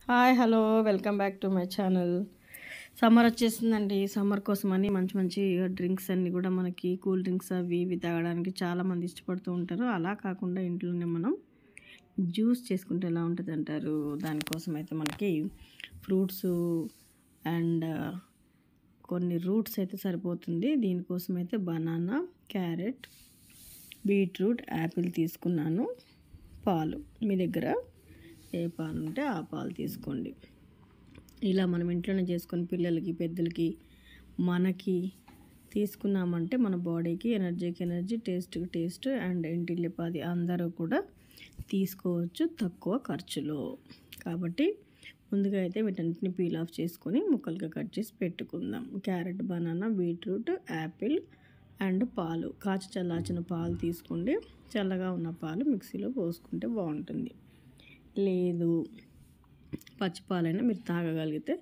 Hi hello welcome back to my channel. Summer వచ్చేసిందండి. Summer కోసమని మంచి మంచి డ్రింక్స్ అన్నీ కూడా మనకి కూల్ డ్రింక్స్ అవి ఇవి తాగడానికి చాలామంది ఇష్టపడుతూ ఉంటారు. అలా కాకుండా ఇంట్లోనే మనం జ్యూస్ చేసుకుంటే ఎలా ఉంటుంది అంటారు. దానికోసం అయితే మనకి ఫ్రూట్స్ అండ్ కొన్ని రూట్స్ అయితే సరిపోతుంది. దీనికోసం అయితే బనానా, క్యారెట్, బీట్రూట్, యాపిల్ తీసుకున్నాను. పాలు మీ దగ్గర ఏ పాలు ఉంటే ఆ పాలు తీసుకోండి. ఇలా మనం ఇంట్లోనే చేసుకొని పిల్లలకి పెద్దలకి మనకి తీసుకున్నామంటే మన బాడీకి ఎనర్జీకి ఎనర్జీ, టేస్ట్కి టేస్ట్ అండ్ ఇంటిల్లిపాది అందరూ కూడా తీసుకోవచ్చు తక్కువ ఖర్చులో. కాబట్టి ముందుగా అయితే వీటన్నిటిని పీల్ ఆఫ్ చేసుకొని ముక్కలుగా కట్ చేసి పెట్టుకుందాం. Carrot, banana, beetroot, Apple and పాలు, కాచి చల్లార్చిన పాలు తీసుకోండి. చల్లగా ఉన్న పాలు మిక్సీలో పోసుకుంటే బాగుంటుంది. లేదు పచ్చిపాలైనా మీరు తాగగలిగితే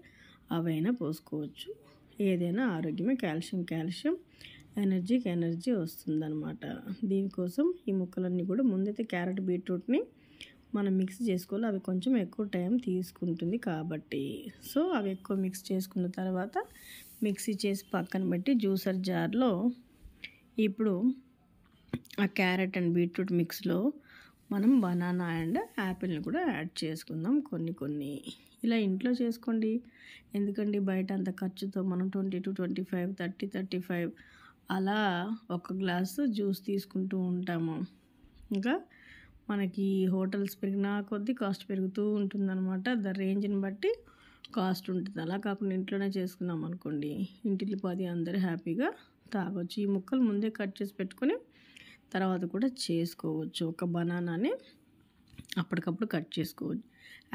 అవైనా పోసుకోవచ్చు. ఏదైనా ఆరోగ్యమే. కాల్షియం ఎనర్జీకి ఎనర్జీ వస్తుందన్నమాట. దీనికోసం ఈ ముక్కలన్నీ కూడా ముందైతే క్యారెట్, బీట్రూట్ని మనం మిక్స్ చేసుకోవాలి. అవి కొంచెం ఎక్కువ టైం తీసుకుంటుంది కాబట్టి అవి ఎక్కువ మిక్స్ చేసుకున్న తర్వాత మిక్సీ చేసి పక్కన పెట్టి జ్యూసర్ జార్లో ఇప్పుడు ఆ క్యారెట్ అండ్ బీట్రూట్ మిక్స్లో మనం బనానా అండ్ యాపిల్ని కూడా యాడ్ చేసుకుందాం. కొన్ని ఇలా ఇంట్లో చేసుకోండి. ఎందుకండి బయట అంత ఖర్చుతో మనం 20 to 25, 30, 35 అలా ఒక గ్లాసు జ్యూస్ తీసుకుంటూ ఉంటాము. ఇంకా మనకి హోటల్స్ పెరిగినా కొద్దీ కాస్ట్ పెరుగుతూ ఉంటుందన్నమాట. రేంజ్ని బట్టి కాస్ట్ ఉంటుంది. అలా కాకుండా ఇంట్లోనే చేసుకున్నాం అనుకోండి, ఇంటిల్లిపాది అందరూ హ్యాపీగా తాగొచ్చు. ఈ ముక్కలు ముందే కట్ చేసి పెట్టుకొని తర్వాత కూడా చేసుకోవచ్చు. ఒక బనానాని అప్పటికప్పుడు కట్ చేసుకోవచ్చు.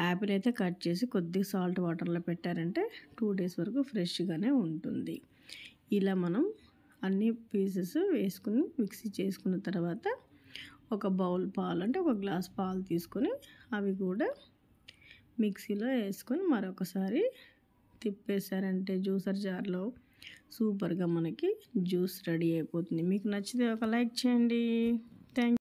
యాపిల్ అయితే కట్ చేసి కొద్దిగా సాల్ట్ వాటర్లో పెట్టారంటే 2 days వరకు ఫ్రెష్గానే ఉంటుంది. ఇలా మనం అన్ని పీసెస్ వేసుకుని మిక్సీ చేసుకున్న తర్వాత ఒక బౌల్ పాలు అంటే ఒక గ్లాస్ పాలు తీసుకొని అవి కూడా మిక్సీలో వేసుకొని మరొకసారి తిప్పేశారంటే జ్యూసర్ జార్లో సూపర్గా మనకి జ్యూస్ రెడీ అయిపోతుంది. మీకు నచ్చితే ఒక లైక్ చేయండి. థ్యాంక్